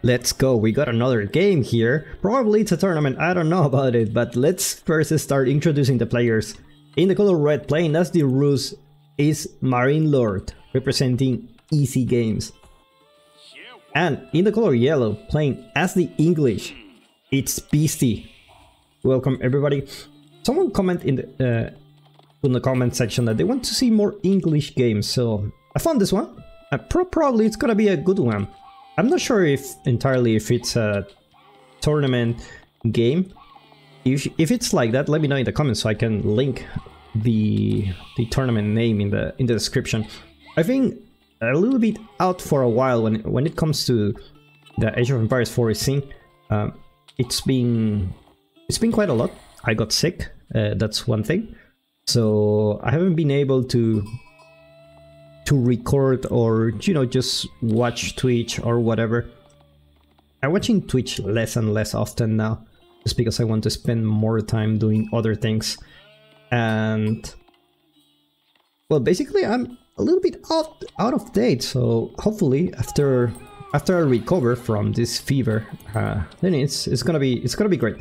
Let's go, we got another game here. Probably it's a tournament, I don't know about it, but let's first start introducing the players. In the color red, playing as the Rus is MarineLord, representing Easy Games. And in the color yellow, playing as the English, it's Beastie. Welcome everybody. Someone comment in the comment section that they want to see more English games, so I found this one. Probably it's gonna be a good one. I'm not sure if it's a tournament game. If it's like that, let me know in the comments so I can link the tournament name in the description. I think a little bit out for a while when it comes to the Age of Empires 4 scene. It's been quite a lot. I got sick, that's one thing. So I haven't been able to record or, you know, just watch Twitch or whatever. I'm watching Twitch less and less often now, just because I want to spend more time doing other things. And well, basically I'm a little bit out of date, so hopefully after I recover from this fever, then it's gonna be great.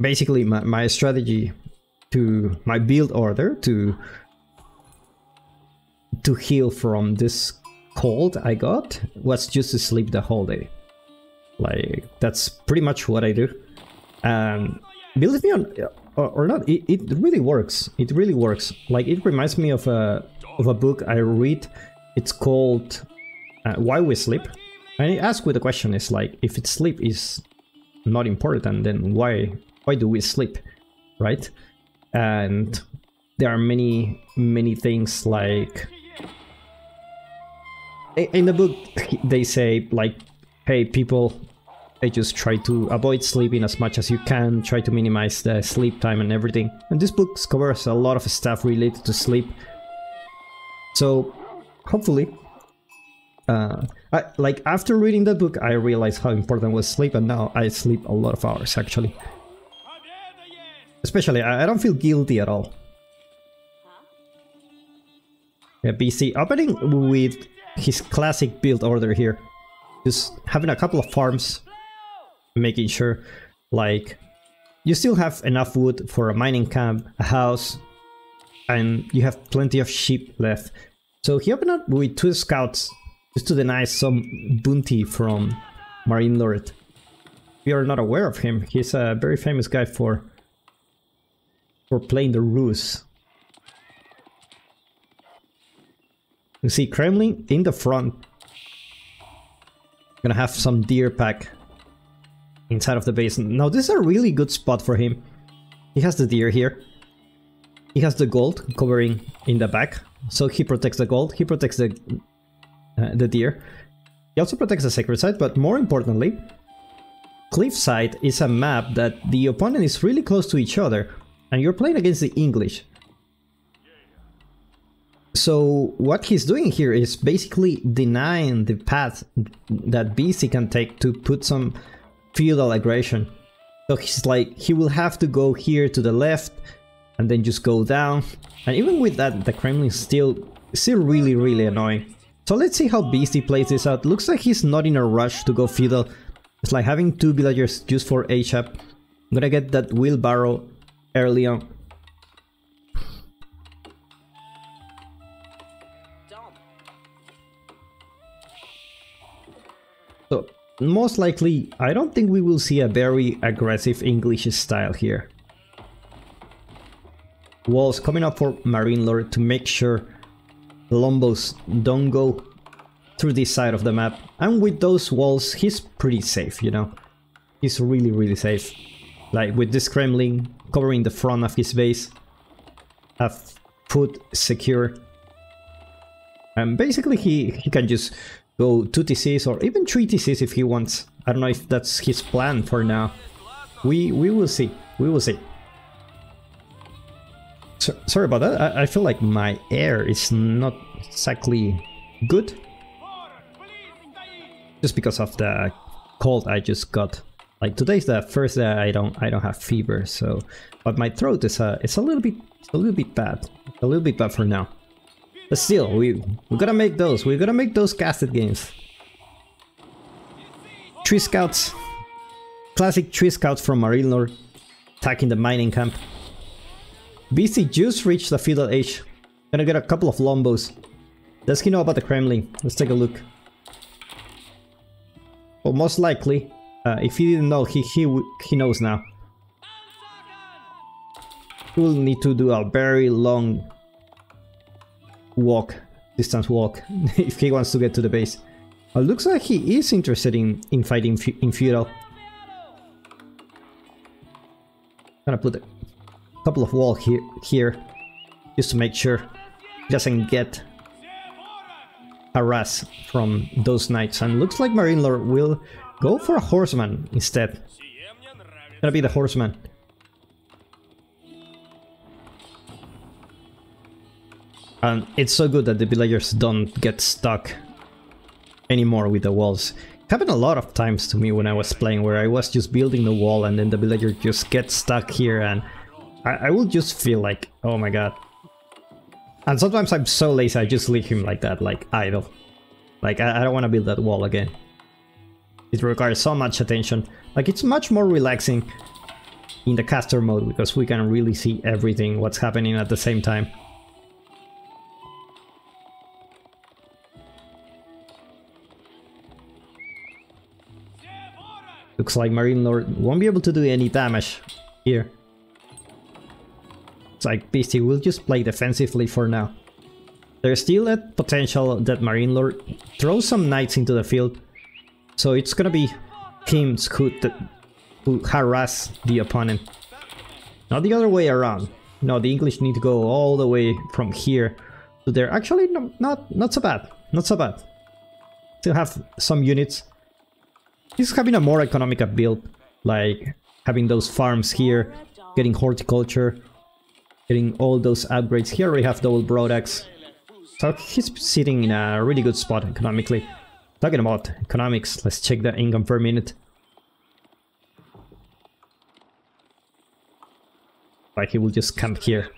Basically my strategy to my build order to heal from this cold I got was just to sleep the whole day. Like, that's pretty much what I do. And believe me or not, it really works. It really works. Like, it reminds me of a book I read. It's called Why We Sleep. And it asks with the question is like, if it's sleep is not important, then why do we sleep, right? And there are many things like, in the book they say like, hey, people, they just try to avoid sleeping as much as you can, try to minimize the sleep time and everything. And this book covers a lot of stuff related to sleep. So hopefully, like after reading that book, I realized how important was sleep, and now I sleep a lot of hours actually. Especially, I don't feel guilty at all. Yeah, BC opening with his classic build order here. Just having a couple of farms, making sure like you still have enough wood for a mining camp, a house, and you have plenty of sheep left. So he opened up with 2 scouts just to deny some bounty from MarineLord. We are not aware of him. He's a very famous guy for playing the Rus. You see Kremlin in the front. Gonna have some deer pack inside of the base. Now this is a really good spot for him. He has the deer here. He has the gold covering in the back, so he protects the gold. He protects the deer. He also protects the sacred site, but more importantly, Cliffside is a map that the opponent is really close to each other, and you're playing against the English. So what he's doing here is basically denying the path that BC can take to put some feudal aggression. So he's like, he will have to go here to the left and then just go down. And even with that, the Kremlin is still really annoying. So let's see how BC plays this out. Looks like he's not in a rush to go feudal. It's like having 2 villagers just for HAP. I'm gonna get that wheelbarrow early on. So most likely, I don't think we will see a very aggressive English style here. Walls coming up for MarineLord to make sure the Lombos don't go through this side of the map. And with those walls, he's pretty safe, you know. He's really safe. Like with this Kremlin covering the front of his base, have food secure. And basically he can just go 2 TCs or even 3 TCs if he wants. I don't know if that's his plan for now. We will see. We will see. So, sorry about that. I feel like my air is not exactly good. Just because of the cold I just got. Like today's the first day I don't have fever, so but my throat is it's a little bit bad. A little bit bad for now. But still, we gotta make those. We gotta make those casted games. Tree scouts. Classic tree scouts from MarineLord attacking the mining camp. BC just reached the feudal age. Gonna get a couple of lombos. Does he know about the Kremlin? Let's take a look. Well, most likely, if he didn't know, he knows now. He will need to do a very long distance walk, if he wants to get to the base. Looks like he is interested in fighting in feudal. Gonna put a couple of walls here, just to make sure he doesn't get harassed from those knights. And looks like MarineLord will go for a horseman instead. Gonna be the horseman. And it's so good that the villagers don't get stuck anymore with the walls. It happened a lot of times to me when I was playing, where I was just building the wall and then the villager just gets stuck here, and I will just feel like, oh my god. And sometimes I'm so lazy, I just leave him like that, like idle. Like, I don't want to build that wall again. It requires so much attention. Like, it's much more relaxing in the caster mode, because we can really see everything, what's happening at the same time. Looks like MarineLord won't be able to do any damage here. It's like Beastie will just play defensively for now. There's still a potential that MarineLord throws some knights into the field, so it's gonna be him who harass the opponent. Not the other way around. No, the English need to go all the way from here to there. Actually, no, not so bad. Not so bad. Still have some units. He's having a more economical build, like having those farms here, getting horticulture, getting all those upgrades. Here we have double broadaxe. So he's sitting in a really good spot economically. Talking about economics, let's check the income per minute. Like, he will just camp here.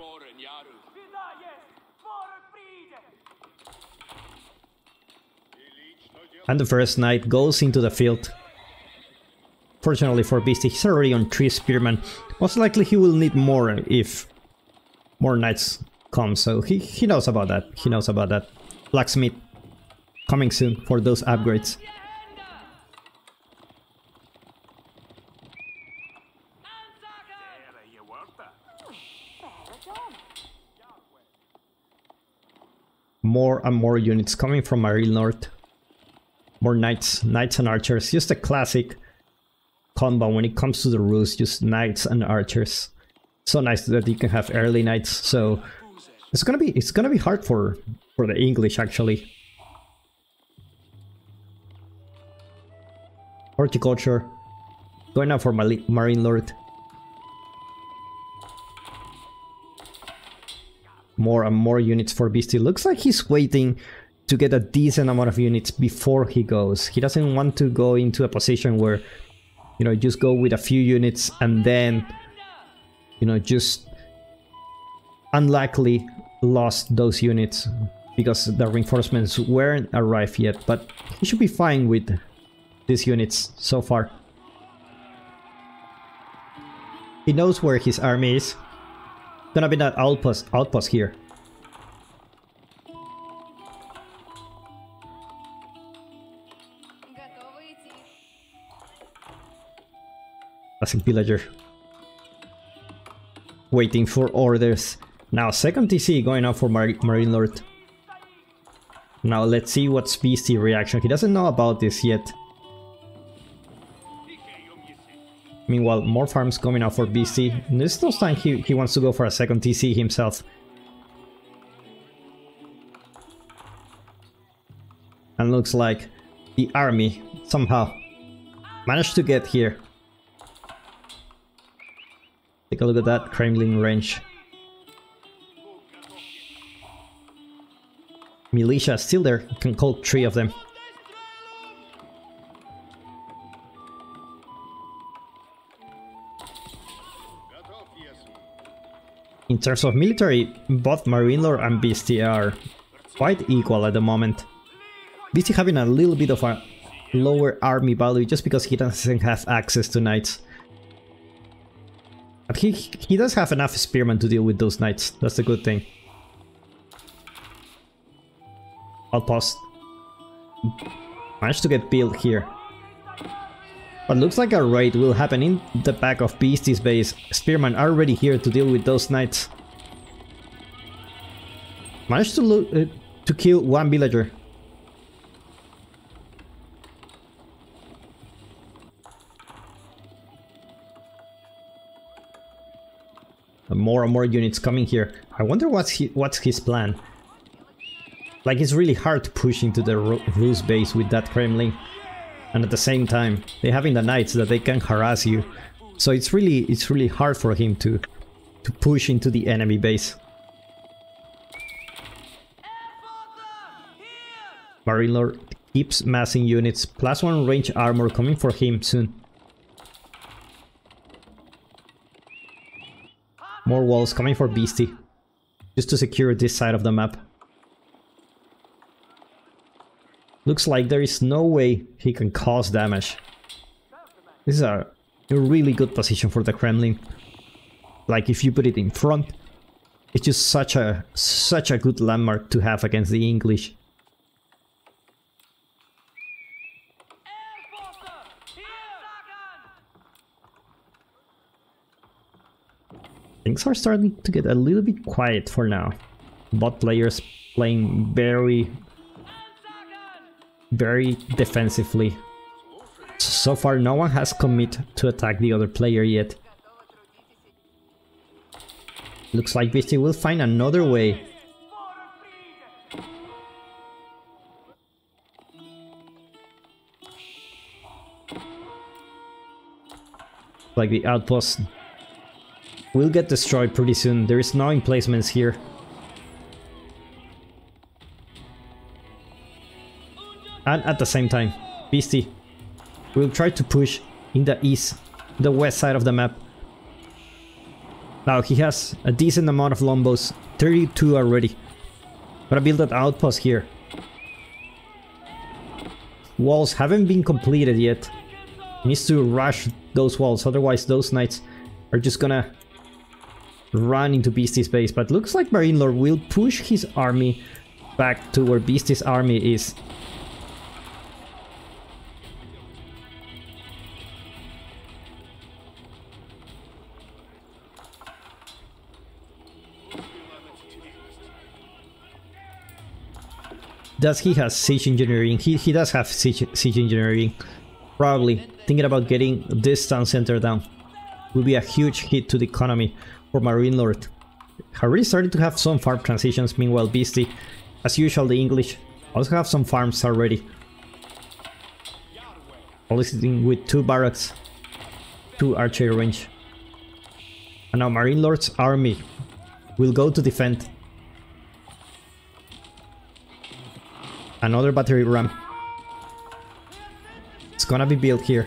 And the first knight goes into the field. Fortunately for Beastie, he's already on 3 spearmen. Most likely he will need more if more knights come, so he knows about that. He knows about that. Blacksmith coming soon for those upgrades. More and more units coming from MarineLord. More knights and archers. Just a classic combo when it comes to the rules, just knights and archers. So nice that you can have early knights, so it's gonna be hard for the English actually. Horticulture, going now for MarineLord. More and more units for Beastie. Looks like he's waiting to get a decent amount of units before he goes. He doesn't want to go into a position where, you know, just go with a few units and then, you know, just unlikely lost those units because the reinforcements weren't arrived yet. But he should be fine with these units so far. He knows where his army is. Gonna be that outpost here. Classic villager. Waiting for orders. Now second TC going out for MarineLord. Now let's see what's Beastie's reaction. He doesn't know about this yet. Meanwhile, more farms coming out for Beastie. This time he wants to go for a second TC himself. And looks like the army somehow managed to get here. Take a look at that Kremlin range. Militia still there, you can call 3 of them. In terms of military, both MarineLord and Beastie are quite equal at the moment. Beastie having a little bit of lower army value just because he doesn't have access to knights. But he does have enough spearmen to deal with those knights. That's the good thing. Outpost. Managed to get built here. But looks like a raid will happen in the back of Beastie's base. Spearmen are already here to deal with those knights. Managed to kill one villager. More and more units coming here. I wonder what's his plan. Like, it's really hard to push into the Rus base with that Kremlin. And at the same time, they having the knights that they can harass you. So it's really hard for him to push into the enemy base. MarineLord keeps massing units. +1 range armor coming for him soon. More walls coming for Beastie. Just to secure this side of the map. Looks like there is no way he can cause damage. This is a really good position for the Kremlin. Like, if you put it in front, it's just such a good landmark to have against the English. Things are starting to get a little bit quiet for now. Bot players playing very defensively. So far no one has committed to attack the other player yet. Looks like Beastie will find another way. Like, the outpost will get destroyed pretty soon. There is no emplacements here. And at the same time, Beastie will try to push in the east, the west side of the map. Now he has a decent amount of longbows, 32 already. Gotta build that outpost here. Walls haven't been completed yet. He needs to rush those walls, otherwise those knights are just gonna run into Beastie's base. But looks like MarineLord will push his army back to where Beastie's army is. Does he have siege engineering? He does have siege engineering. Probably thinking about getting this town center down. Will be a huge hit to the economy for MarineLord. Already started to have some farm transitions. Meanwhile, Beastie, as usual, the English also have some farms already. Only sitting with 2 barracks, 2 archery range. And now MarineLord's army will go to defend. Another battery ram. It's gonna be built here.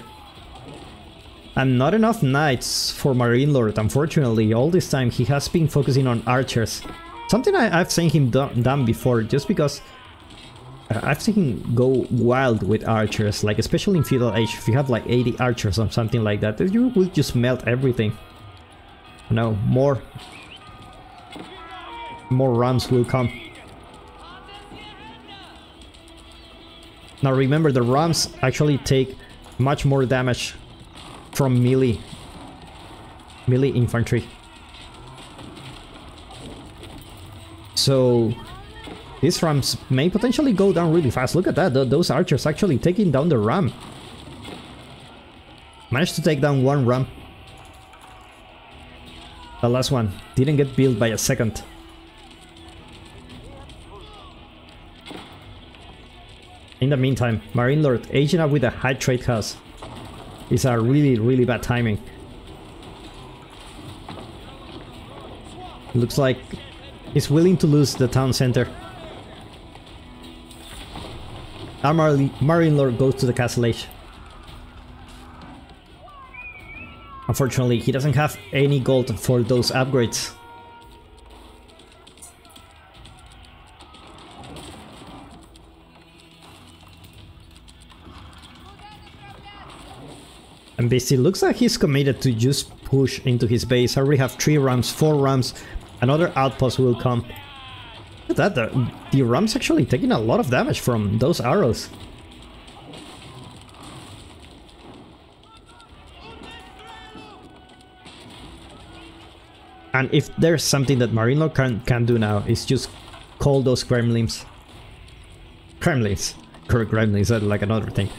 And not enough knights for MarineLord, unfortunately. All this time he has been focusing on archers. Something I've seen him done before, just because I've seen him go wild with archers, like especially in Feudal Age. If you have like 80 archers or something like that, you will just melt everything. Now more rams will come. Now remember, the rams actually take much more damage from melee infantry. So these rams may potentially go down really fast. Look at that, those archers actually taking down the ram. Managed to take down 1 ram. The last one didn't get built by a second. In the meantime, MarineLord aging up with a high trade house is a really bad timing. Looks like he's willing to lose the town center. And MarineLord goes to the castle age. Unfortunately, he doesn't have any gold for those upgrades. And Beastie looks like he's committed to just push into his base. I already have 3 rams, 4 rams. Another outpost will come. Look at that, the rams actually taking a lot of damage from those arrows. And if there's something that MarineLord can do now, is just call those gremlins. Gremlins, that's like another thing.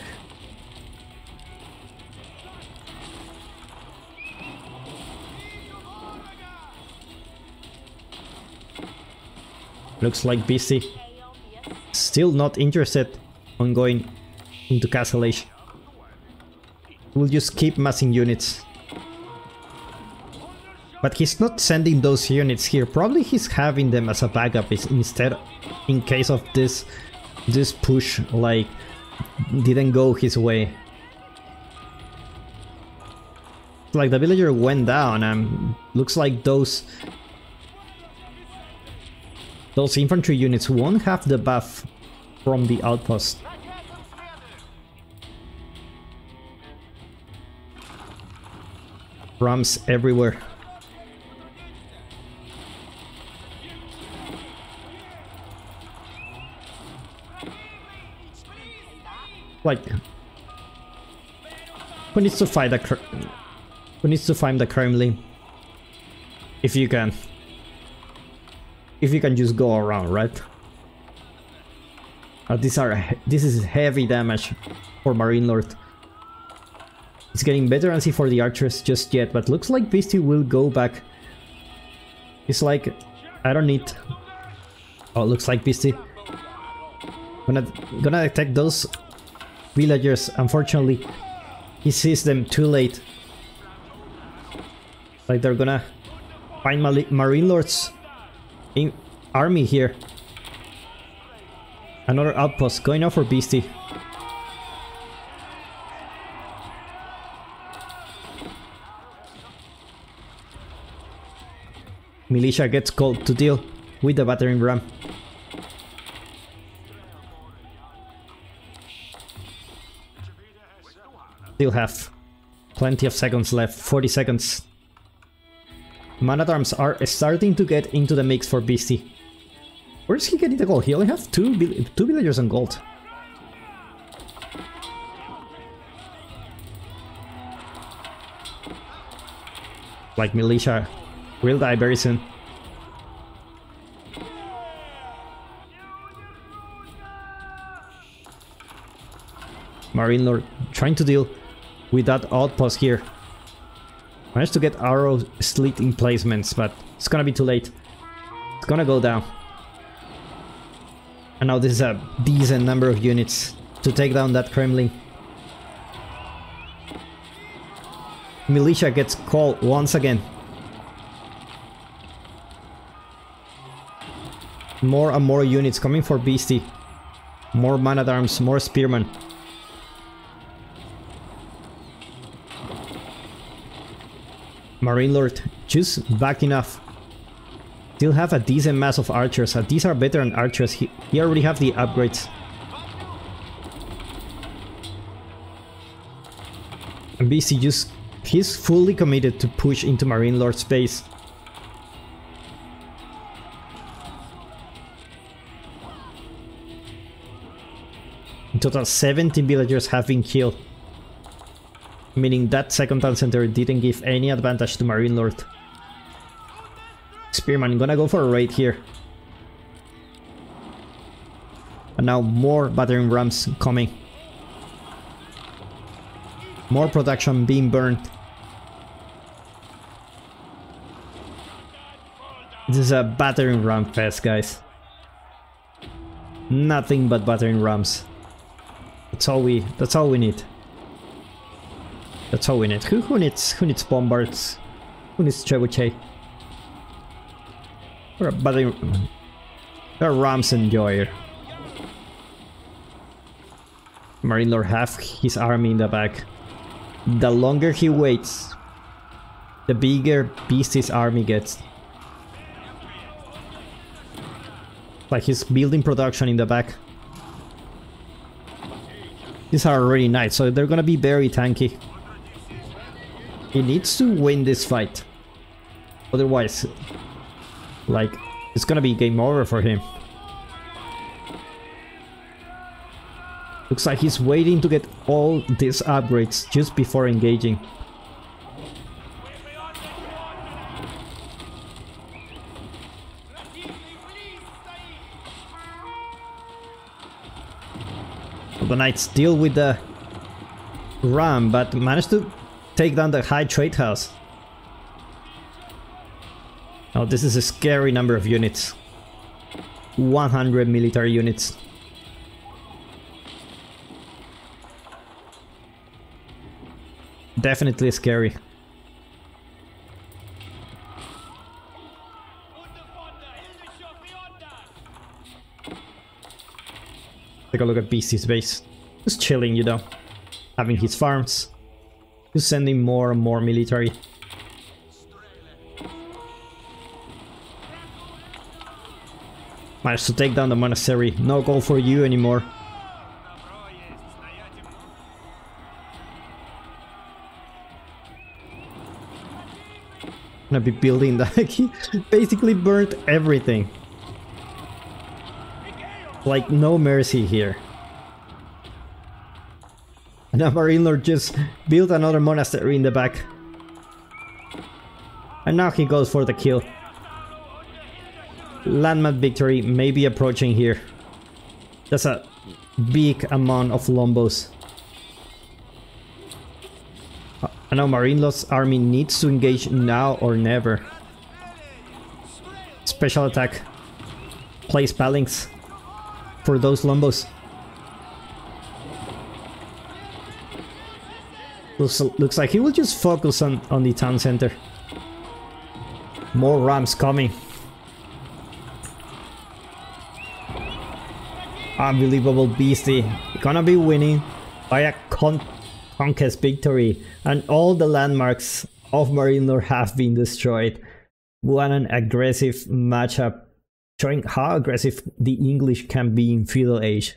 Looks like Beastie still not interested on going into Castle Age. We'll just keep massing units. But he's not sending those units here. Probably he's having them as a backup instead, in case of this push like didn't go his way. Like the villager went down and looks like those infantry units won't have the buff from the outpost. Rams everywhere. Like, who needs to fight the Kremlin? If you can. If you can just go around, right? This is heavy damage for MarineLord. It's getting better and see for the archers just yet, but looks like Beastie will go back. It's like, I don't need... Oh, looks like Beastie gonna attack those villagers. Unfortunately, he sees them too late. Like they're gonna find MarineLord's army here. Another outpost going out for Beastie. Militia gets called to deal with the battering ram. Still have plenty of seconds left, 40 seconds. Man-at-arms are starting to get into the mix for Beastie. Where's he getting the gold? He only has two villagers on gold. Like militia will die very soon. MarineLord trying to deal with that outpost here. Managed to get arrow slit emplacements, but it's gonna be too late. It's gonna go down. And now this is a decent number of units to take down that Kremlin. Militia gets called once again. More and more units coming for Beastie. More man-at-arms, more spearmen. MarineLord just back enough. Still have a decent mass of archers. These are veteran archers. He already have the upgrades. And Beastie he's fully committed to push into MarineLord's base. In total, 17 villagers have been killed. Meaning that second town center didn't give any advantage to MarineLord. Spearman gonna go for a raid here. And now more battering rams coming. More production being burned. This is a battering ram fest, guys. Nothing but battering rams. That's all we need. That's all we need. Who needs bombards? Who needs trebuchet? We're a battering... We're a rams enjoyer. MarineLord have his army in the back. The longer he waits, the bigger Beastie's army gets. Like he's building production in the back. These are already nice, so they're gonna be very tanky. He needs to win this fight. Otherwise, like, it's gonna be game over for him. Looks like he's waiting to get all these upgrades just before engaging. The knights deal with the ram, but managed to take down the high trade house. Now this is a scary number of units. 100 military units. Definitely scary. Take a look at Beastie's base. Just chilling, you know. Having his farms. Just sending more and more military. Managed to take down the monastery. No goal for you anymore. Gonna be building that. He basically burnt everything. Like, no mercy here. And now MarineLord just built another monastery in the back. And now he goes for the kill. Landmark victory may be approaching here. That's a big amount of lombos. I know MarineLord's army needs to engage now or never. Special attack. Place palinks for those lombos. Looks like he will just focus on the town center. More rams coming. Unbelievable Beastie. Gonna be winning by a conquest victory. And all the landmarks of MarineLord have been destroyed. What an aggressive matchup. Showing how aggressive the English can be in Feudal Age.